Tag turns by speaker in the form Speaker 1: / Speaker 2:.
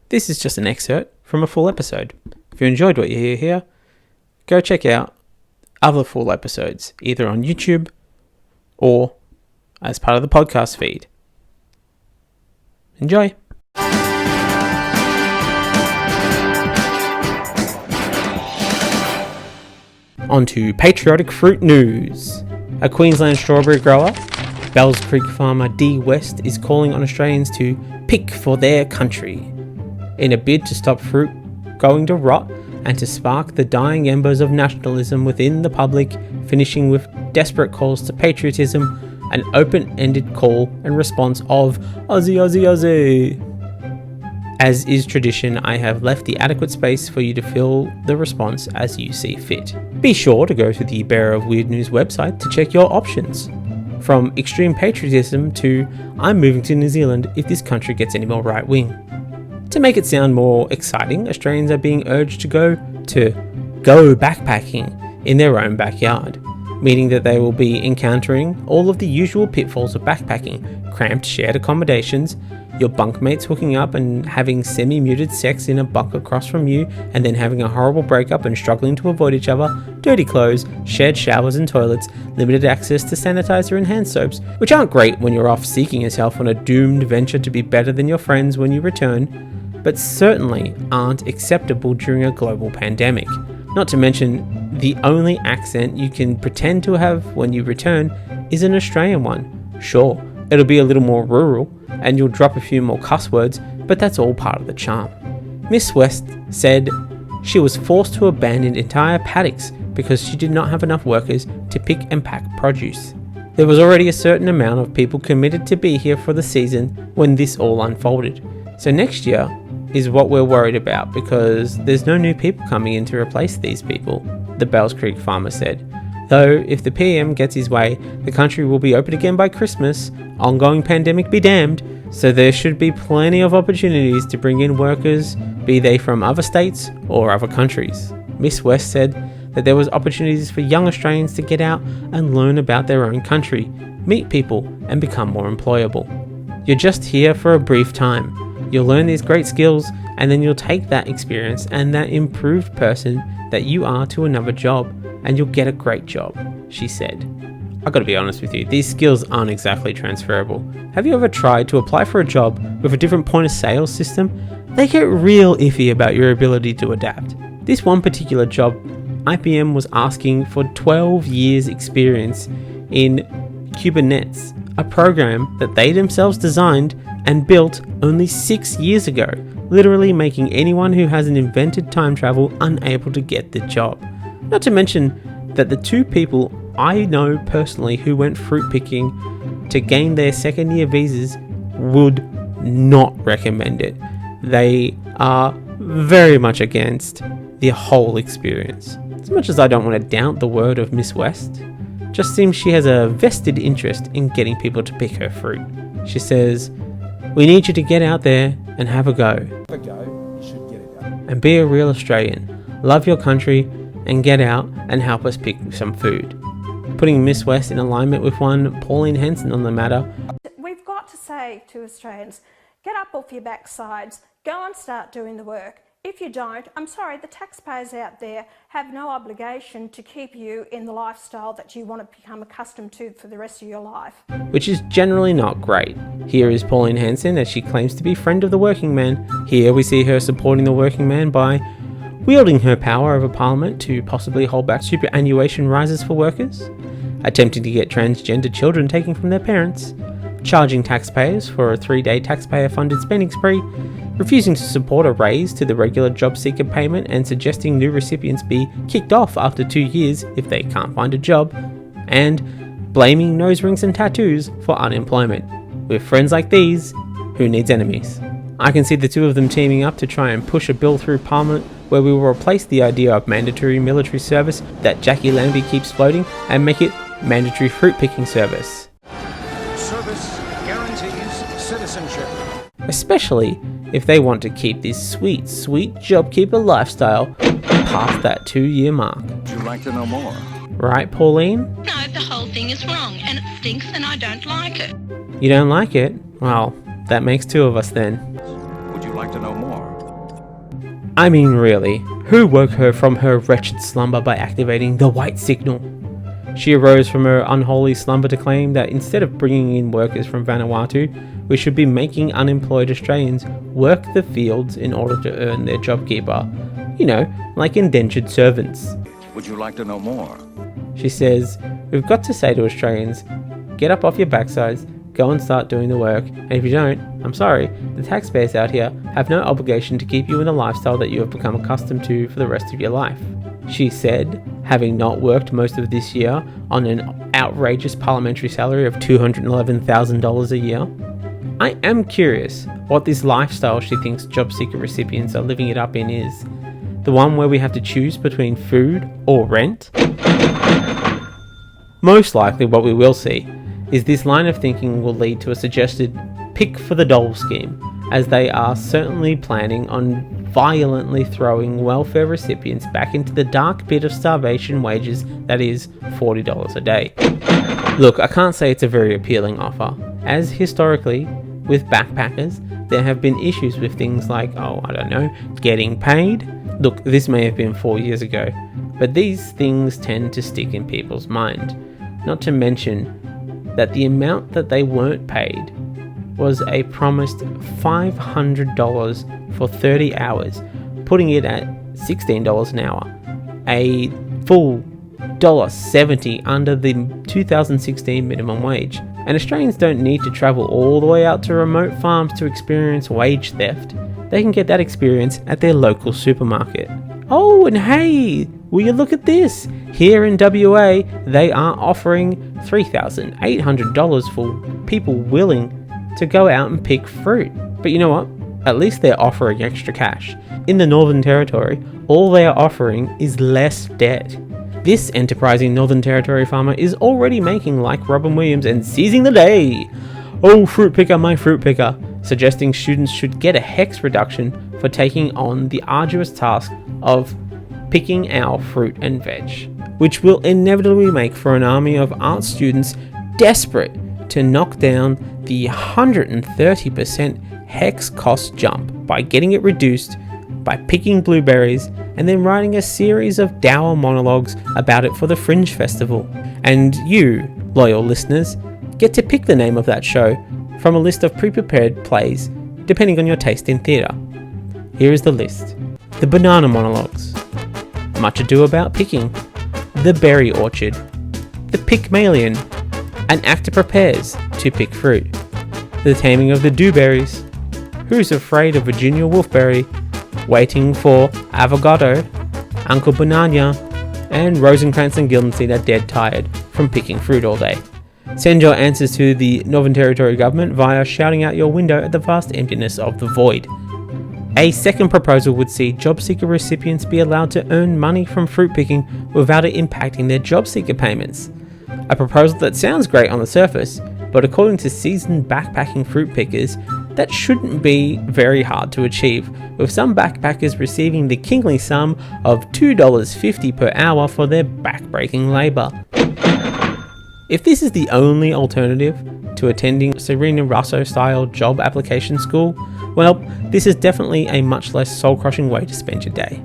Speaker 1: This is just an excerpt from a full episode. If you enjoyed what you hear here, go check out other full episodes, either on YouTube or as part of the podcast feed. Enjoy! On to Patriotic Fruit news. A Queensland strawberry grower, Bells Creek farmer D West, is calling on Australians to pick for their country in a bid to stop fruit going to rot and to spark the dying embers of nationalism within the public, finishing with desperate calls to patriotism, an open-ended call and response of Aussie, Aussie, Aussie. As is tradition, I have left the adequate space for you to fill the response as you see fit. Be sure to go to the Bearer of Weird News website to check your options. From extreme patriotism to I'm moving to New Zealand if this country gets any more right-wing. To make it sound more exciting, Australians are being urged to go backpacking in their own backyard, meaning that they will be encountering all of the usual pitfalls of backpacking: cramped shared accommodations, your bunkmates hooking up and having semi-muted sex in a bunk across from you, and then having a horrible breakup and struggling to avoid each other, dirty clothes, shared showers and toilets, limited access to sanitizer and hand soaps, which aren't great when you're off seeking yourself on a doomed venture to be better than your friends when you return, but certainly aren't acceptable during a global pandemic. Not to mention, the only accent you can pretend to have when you return is an Australian one. Sure, it'll be a little more rural, and you'll drop a few more cuss words, but that's all part of the charm. Miss West said she was forced to abandon entire paddocks because she did not have enough workers to pick and pack produce. There was already a certain amount of people committed to be here for the season when this all unfolded. So next year is what we're worried about because there's no new people coming in to replace these people, the Bells Creek farmer said. Though, if the PM gets his way, the country will be open again by Christmas, ongoing pandemic be damned, so there should be plenty of opportunities to bring in workers, be they from other states or other countries. Miss West said that there was opportunities for young Australians to get out and learn about their own country, meet people and become more employable. You're just here for a brief time. You'll learn these great skills and then you'll take that experience and that improved person that you are to another job, and you'll get a great job, she said. I gotta be honest with you, these skills aren't exactly transferable. Have you ever tried to apply for a job with a different point of sale system? They get real iffy about your ability to adapt. This one particular job, IBM was asking for 12 years experience in Kubernetes, a program that they themselves designed and built only 6 years ago, literally making anyone who hasn't invented time travel unable to get the job. Not to mention that the two people I know personally who went fruit picking to gain their second year visas would not recommend it. They are very much against the whole experience. As much as I don't want to doubt the word of Miss West, just seems she has a vested interest in getting people to pick her fruit. She says, "We need you to get out there and have a go. And be a real Australian. Love your country and get out and help us pick some food." Putting Miss West in alignment with one Pauline Hanson on the matter.
Speaker 2: We've got to say to Australians, get up off your backsides, go and start doing the work. If you don't, I'm sorry, the taxpayers out there have no obligation to keep you in the lifestyle that you want to become accustomed to for the rest of your life.
Speaker 1: Which is generally not great. Here is Pauline Hanson as she claims to be friend of the working man. Here we see her supporting the working man by wielding her power over Parliament to possibly hold back superannuation rises for workers, attempting to get transgender children taken from their parents, charging taxpayers for a 3-day taxpayer-funded spending spree, refusing to support a raise to the regular job seeker payment and suggesting new recipients be kicked off after 2 years if they can't find a job, and blaming nose rings and tattoos for unemployment. With friends like these, who needs enemies? I can see the two of them teaming up to try and push a bill through Parliament where we will replace the idea of mandatory military service that Jackie Lambie keeps floating and make it mandatory fruit picking service.
Speaker 3: Service guarantees citizenship.
Speaker 1: Especially if they want to keep this sweet, sweet JobKeeper lifestyle past that 2-year mark.
Speaker 3: Would you like to know more?
Speaker 1: Right, Pauline?
Speaker 4: No, the whole thing is wrong and it stinks and I don't like it.
Speaker 1: You don't like it? Well, that makes two of us then.
Speaker 3: Would you like to know more?
Speaker 1: I mean, really, who woke her from her wretched slumber by activating the white signal? She arose from her unholy slumber to claim that instead of bringing in workers from Vanuatu, we should be making unemployed Australians work the fields in order to earn their JobKeeper. You know, like indentured servants.
Speaker 3: Would you like to know more?
Speaker 1: She says, we've got to say to Australians, get up off your backsides, go and start doing the work, and if you don't, I'm sorry, the taxpayers out here have no obligation to keep you in a lifestyle that you have become accustomed to for the rest of your life. She said, having not worked most of this year on an outrageous parliamentary salary of $211,000 a year. I am curious what this lifestyle she thinks job seeker recipients are living it up in is. The one where we have to choose between food or rent? Most likely what we will see is this line of thinking will lead to a suggested pick for the dole scheme, as they are certainly planning on violently throwing welfare recipients back into the dark pit of starvation wages that is $40 a day. Look, I can't say it's a very appealing offer, as historically, with backpackers, there have been issues with things like, getting paid. Look, this may have been 4 years ago, but these things tend to stick in people's mind. Not to mention that the amount that they weren't paid was a promised $500 for 30 hours, putting it at $16 an hour, a full $1.70 under the 2016 minimum wage. And Australians don't need to travel all the way out to remote farms to experience wage theft. They can get that experience at their local supermarket. Oh, and hey, will you look at this? Here in WA, they are offering $3,800 for people willing to go out and pick fruit. But you know what? At least they're offering extra cash. In the Northern Territory, all they are offering is less debt. This enterprising Northern Territory farmer is already making like Robin Williams and seizing the day. Oh, fruit picker, my fruit picker, suggesting students should get a HEX reduction for taking on the arduous task of picking our fruit and veg, which will inevitably make for an army of art students desperate to knock down the 130% HEX cost jump by getting it reduced by picking blueberries and then writing a series of dour monologues about it for the Fringe Festival. And you, loyal listeners, get to pick the name of that show from a list of pre-prepared plays depending on your taste in theatre. Here is the list. The Banana Monologues, Much Ado About Picking, The Berry Orchard, The Pygmalion, An Actor Prepares to Pick Fruit, The Taming of the Dewberries, Who's Afraid of Virginia Wolfberry, Waiting for Avocado, Uncle Banana, and Rosencrantz and Guildenstern are dead tired from picking fruit all day. Send your answers to the Northern Territory Government via shouting out your window at the vast emptiness of the void. A second proposal would see job seeker recipients be allowed to earn money from fruit picking without it impacting their job seeker payments. A proposal that sounds great on the surface, but according to seasoned backpacking fruit pickers, that shouldn't be very hard to achieve, with some backpackers receiving the kingly sum of $2.50 per hour for their backbreaking labour. If this is the only alternative to attending Serena Russo-style job application school, well, this is definitely a much less soul-crushing way to spend your day.